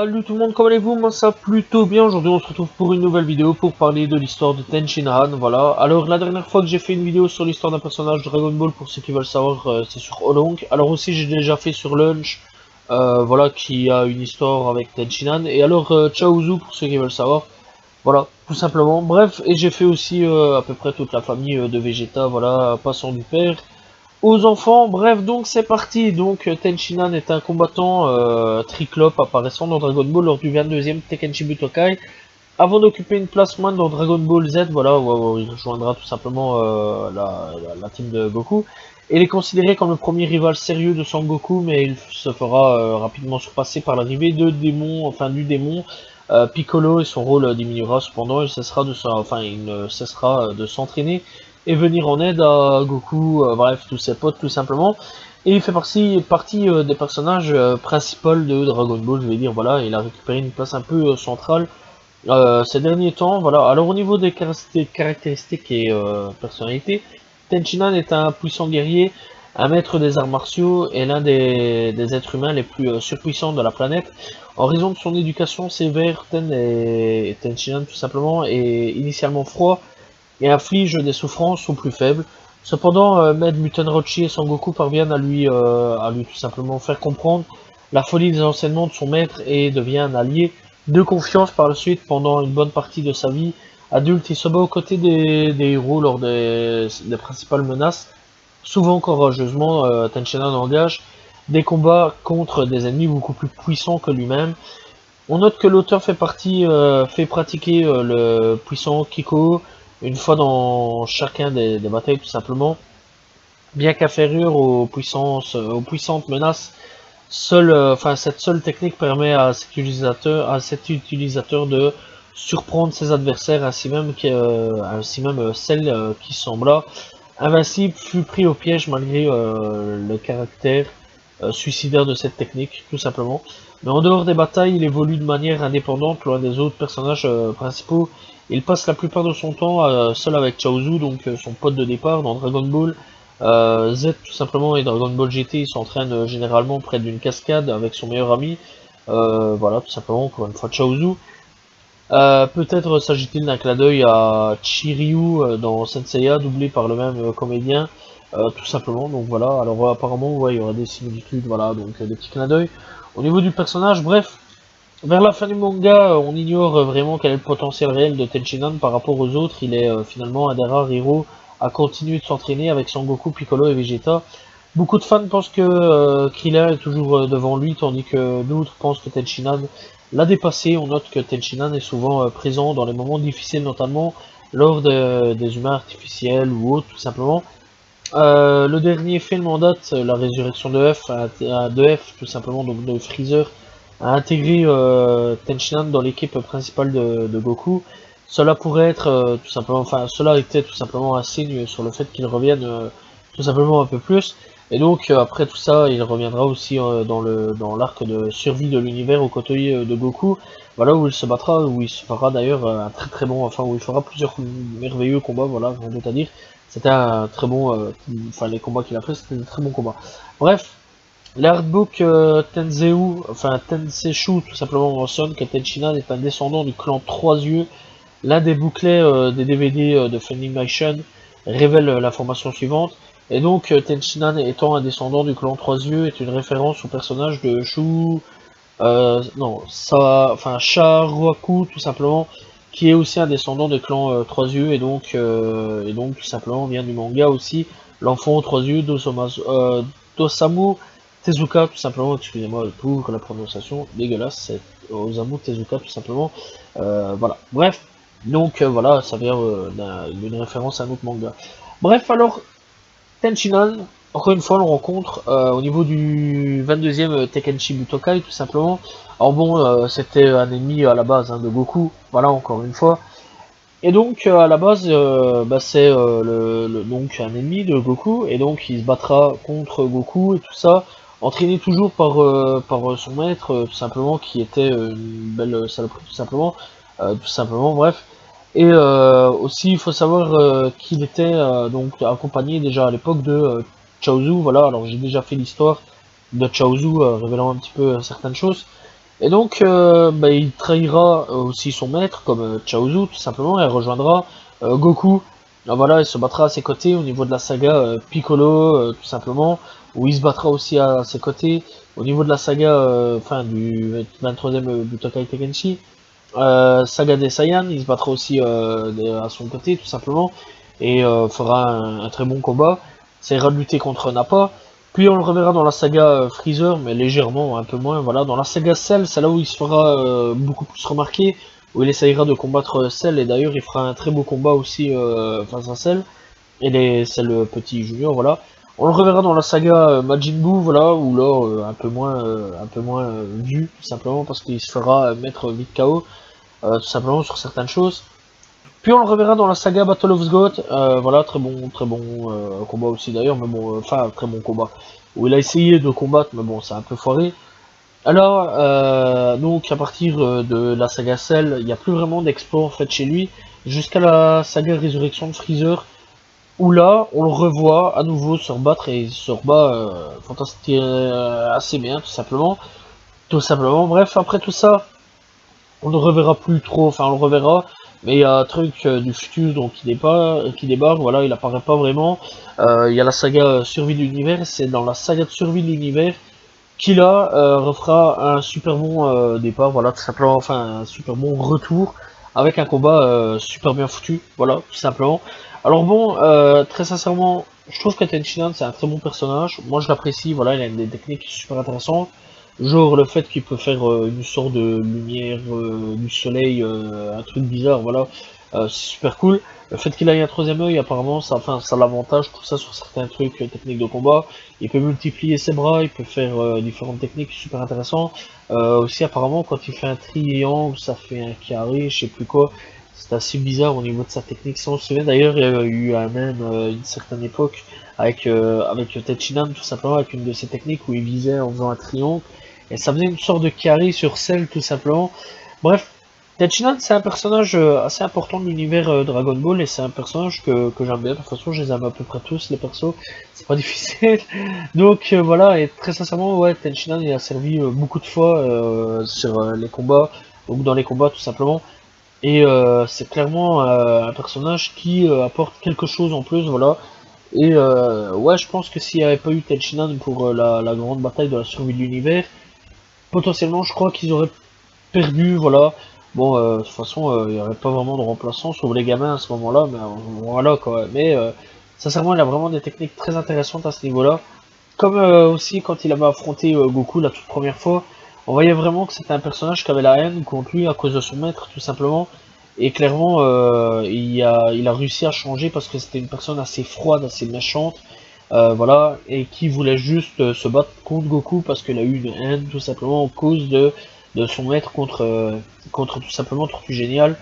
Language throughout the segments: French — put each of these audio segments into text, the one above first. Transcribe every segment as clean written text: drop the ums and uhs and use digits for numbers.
Salut tout le monde, comment allez-vous? Moi ça va plutôt bien. Aujourd'hui on se retrouve pour une nouvelle vidéo pour parler de l'histoire de Ten Shin Han. Voilà, alors la dernière fois que j'ai fait une vidéo sur l'histoire d'un personnage de Dragon Ball, pour ceux qui veulent savoir, c'est sur Olong. Alors aussi j'ai déjà fait sur Lunch, voilà, qui a une histoire avec Ten Shin Han. Et alors Chaozu pour ceux qui veulent savoir. Voilà, tout simplement. Bref, et j'ai fait aussi à peu près toute la famille de Vegeta, voilà, passant du père aux enfants. Bref, donc c'est parti. Donc Ten Shin Han est un combattant triclope apparaissant dans Dragon Ball lors du 22e Tekkenchi Butokai. Avant d'occuper une place moindre dans Dragon Ball Z, voilà, où il rejoindra tout simplement la team de Goku. Et il est considéré comme le premier rival sérieux de Son Goku, mais il se fera rapidement surpasser par l'arrivée de démons, enfin du démon Piccolo, et son rôle diminuera. Cependant, il ne cessera de s'entraîner et venir en aide à Goku, bref, tous ses potes tout simplement. Et il fait partie des personnages principaux de Dragon Ball, je vais dire, voilà, il a récupéré une place un peu centrale ces derniers temps. Voilà. Alors au niveau des caractéristiques et personnalités, Ten Shin Han est un puissant guerrier, un maître des arts martiaux et l'un des êtres humains les plus surpuissants de la planète. En raison de son éducation sévère, Ten Shin Han tout simplement est initialement froid et inflige des souffrances aux plus faibles. Cependant, Maître Muten Roshi et Son Goku parviennent à lui tout simplement faire comprendre la folie des enseignements de son maître et devient un allié de confiance par la suite. Pendant une bonne partie de sa vie adulte, il se bat aux côtés des héros lors des principales menaces. Souvent courageusement, Ten Shin Han engage des combats contre des ennemis beaucoup plus puissants que lui-même. On note que l'auteur fait pratiquer le puissant Kiko une fois dans chacun des batailles tout simplement. Bien qu'inférieur aux puissantes menaces, cette seule technique permet à cet utilisateur de surprendre ses adversaires, ainsi même celle qui sembla invincible fut pris au piège malgré le caractère suicidaire de cette technique, tout simplement. Mais en dehors des batailles, il évolue de manière indépendante, loin des autres personnages principaux. Il passe la plupart de son temps seul avec Chaozu, donc son pote de départ dans Dragon Ball Z tout simplement, et Dragon Ball GT. Il s'entraîne généralement près d'une cascade avec son meilleur ami. Voilà, tout simplement, encore une fois Chaozu. Peut-être s'agit-il d'un clin d'œil à Chiryu dans Senseiya, doublé par le même comédien, tout simplement. Donc voilà, alors apparemment, ouais, il y aura des similitudes, voilà, donc des petits clins d'œil. Au niveau du personnage, bref, vers la fin du manga, on ignore vraiment quel est le potentiel réel de Ten Shin Han par rapport aux autres. Il est finalement un des rares héros à continuer de s'entraîner avec Son Goku, Piccolo et Vegeta. Beaucoup de fans pensent que Krillin est toujours devant lui, tandis que d'autres pensent que Ten Shin Han l'a dépassé. On note que Ten Shin Han est souvent présent dans les moments difficiles, notamment lors des humains artificiels ou autres, tout simplement. Le dernier film en date, la résurrection de F, tout simplement, donc de Freezer, a intégré Ten Shin Han dans l'équipe principale de Goku. Cela pourrait être tout simplement, enfin, cela était tout simplement un signe sur le fait qu'il revienne tout simplement un peu plus. Et donc après tout ça, il reviendra aussi dans l'arc de survie de l'univers aux côtés de Goku. Voilà, où il se battra, où il se fera d'ailleurs un très très bon, enfin où il fera plusieurs merveilleux combats, voilà, rien d'autre à dire. C'était un très bon, enfin les combats qu'il a fait, c'était de très bons combats. Bref, l'artbook Tenseshu tout simplement mentionne que Ten Shin Han est un descendant du clan Trois Yeux. L'un des bouclets des DVD de Funimation révèle l'information suivante. Et donc Ten Shin Han étant un descendant du clan Trois Yeux est une référence au personnage de Sharuaku tout simplement, qui est aussi un descendant de clan Trois Yeux, et donc tout simplement vient du manga aussi, l'enfant aux Trois Yeux d'Osamu Tezuka, tout simplement, excusez-moi pour la prononciation dégueulasse, c'est Osamu Tezuka tout simplement, voilà, bref, donc voilà, ça vient d'une référence à un autre manga. Bref, alors, Ten Shin Han, encore une fois, on le rencontre au niveau du 22e Tekkenchi Butokai, tout simplement. Alors bon, c'était un ennemi à la base de Goku, voilà, encore une fois. Et donc, à la base, c'est donc un ennemi de Goku, et donc il se battra contre Goku et tout ça, entraîné toujours par son maître, tout simplement, qui était une belle saloperie, tout simplement, bref. Et aussi, il faut savoir qu'il était donc accompagné déjà à l'époque de Chaozu, voilà, alors j'ai déjà fait l'histoire de Chaozu, révélant un petit peu certaines choses. Et donc, bah, il trahira aussi son maître, comme Chaozu, tout simplement, et rejoindra Goku. Voilà, il se battra à ses côtés au niveau de la saga Piccolo, tout simplement, où il se battra aussi à ses côtés au niveau de la saga, enfin, du 23e Butokai Tenkaichi. Saga des Saiyans, il se battra aussi à son côté, tout simplement, et fera un très bon combat. Ça ira de lutter contre Nappa. Puis on le reverra dans la saga Freezer, mais légèrement, un peu moins. Voilà, dans la saga Cell, c'est là où il se fera beaucoup plus remarquer, où il essayera de combattre Cell, et d'ailleurs il fera un très beau combat aussi face à Cell, et c'est le petit junior, voilà. On le reverra dans la saga Majin Buu, voilà, où là, un peu moins vu, tout simplement, parce qu'il se fera mettre vite KO, tout simplement sur certaines choses. Puis on le reverra dans la saga Battle of Goth, voilà, très bon combat aussi d'ailleurs, mais bon, enfin, très bon combat, où il a essayé de combattre, mais bon, c'est un peu foiré. Alors, donc à partir de la saga Cell, il n'y a plus vraiment d'exploits en fait chez lui, jusqu'à la saga Résurrection de Freezer, où là, on le revoit à nouveau se rebattre, et il se rebat fantastique, assez bien, tout simplement. Tout simplement, bref, après tout ça, on ne reverra plus trop, enfin on le reverra, mais il y a un truc du futur donc qui débarque, voilà, il apparaît pas vraiment. Il y a la saga survie de l'univers, c'est dans la saga de survie de l'univers qui là refera un super bon départ, voilà, tout simplement, enfin un super bon retour avec un combat super bien foutu, voilà, tout simplement. Alors bon, très sincèrement, je trouve que Tenshinhan c'est un très bon personnage, moi je l'apprécie, voilà, il a des techniques super intéressantes, genre le fait qu'il peut faire une sorte de lumière du soleil, un truc bizarre, voilà, c'est super cool. Le fait qu'il ait un troisième œil, apparemment, ça, enfin, ça l'avantage, tout ça sur certains trucs, techniques de combat. Il peut multiplier ses bras, il peut faire différentes techniques super intéressantes. Aussi, apparemment, quand il fait un triangle, ça fait un carré, je sais plus quoi. C'est assez bizarre au niveau de sa technique. Si on se souvient, d'ailleurs, il y a eu un même une certaine époque avec Tenshinhan, tout simplement, avec une de ses techniques où il visait en faisant un triangle. Et ça faisait une sorte de carré sur Cell, tout simplement. Bref, Tenshinhan, c'est un personnage assez important de l'univers Dragon Ball, et c'est un personnage que j'aime bien. De toute façon, je les aime à peu près tous, les persos, c'est pas difficile. Donc voilà, et très sincèrement, ouais, Tenshinhan il a servi beaucoup de fois sur les combats, donc dans les combats tout simplement. Et c'est clairement un personnage qui apporte quelque chose en plus, voilà. Et ouais, je pense que s'il n'y avait pas eu Tenshinhan pour la grande bataille de la survie de l'univers, potentiellement, je crois qu'ils auraient perdu, voilà. Bon, de toute façon, il n'y aurait pas vraiment de remplaçant, sauf les gamins à ce moment-là, mais voilà quoi. Mais sincèrement, il a vraiment des techniques très intéressantes à ce niveau-là. Comme aussi quand il avait affronté Goku la toute première fois, on voyait vraiment que c'était un personnage qui avait la haine contre lui à cause de son maître, tout simplement. Et clairement, il a réussi à changer parce que c'était une personne assez froide, assez méchante, voilà, et qui voulait juste se battre contre Goku parce qu'il a eu une haine tout simplement en cause de son maître contre tout simplement Tortue Géniale.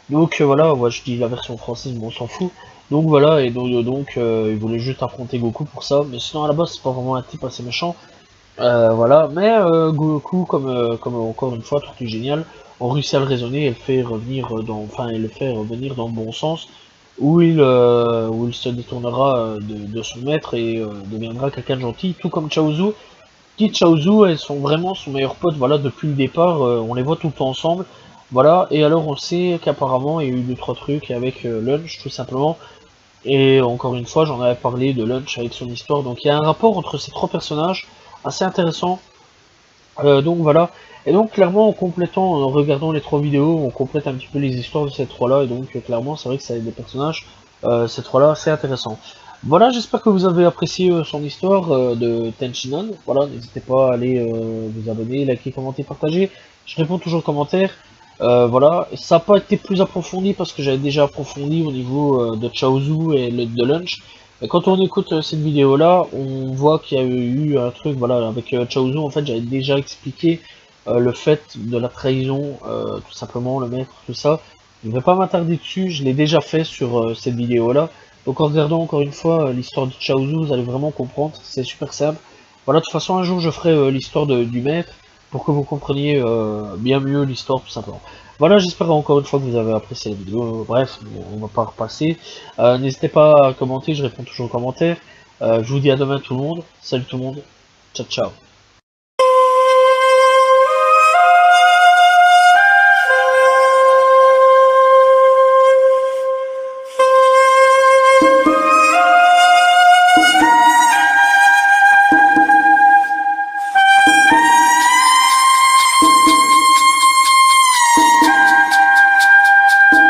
Donc voilà, moi je dis la version française, mais on s'en fout. Donc voilà, et donc il voulait juste affronter Goku pour ça, mais sinon à la base c'est pas vraiment un type assez méchant. Voilà, mais Goku, comme encore une fois Tortue Géniale, ont réussi à le raisonner et le fait revenir enfin et le fait revenir dans le bon sens, où il se détournera de son maître et deviendra quelqu'un de gentil, tout comme Chaozu. Qui Chaozu, elles sont vraiment son meilleur pote, voilà, depuis le départ, on les voit tout le temps ensemble, voilà, et alors on sait qu'apparemment il y a eu 2-3 trucs avec Lunch, tout simplement, et encore une fois, j'en avais parlé de Lunch avec son histoire, donc il y a un rapport entre ces trois personnages, assez intéressant, donc voilà, et donc clairement en complétant, en regardant les trois vidéos, on complète un petit peu les histoires de ces trois-là, et donc clairement c'est vrai que c'est des personnages, ces trois-là, c'est intéressant. Voilà, j'espère que vous avez apprécié son histoire de Tenshinhan, voilà, n'hésitez pas à aller vous abonner, liker, commenter, partager, je réponds toujours aux commentaires, voilà, ça n'a pas été plus approfondi parce que j'avais déjà approfondi au niveau de Chaozu et de Lunch. Et quand on écoute cette vidéo là, on voit qu'il y a eu un truc, voilà, avec Chaozu, en fait j'avais déjà expliqué le fait de la trahison, tout simplement, le maître, tout ça. Je ne vais pas m'attarder dessus, je l'ai déjà fait sur cette vidéo là. Donc en regardant encore une fois l'histoire de Chaozu, vous allez vraiment comprendre, c'est super simple. Voilà, de toute façon un jour je ferai l'histoire du maître, pour que vous compreniez bien mieux l'histoire tout simplement. Voilà, j'espère encore une fois que vous avez apprécié la vidéo. Bref, on va pas repasser. N'hésitez pas à commenter, je réponds toujours aux commentaires. Je vous dis à demain tout le monde. Salut tout le monde. Ciao ciao.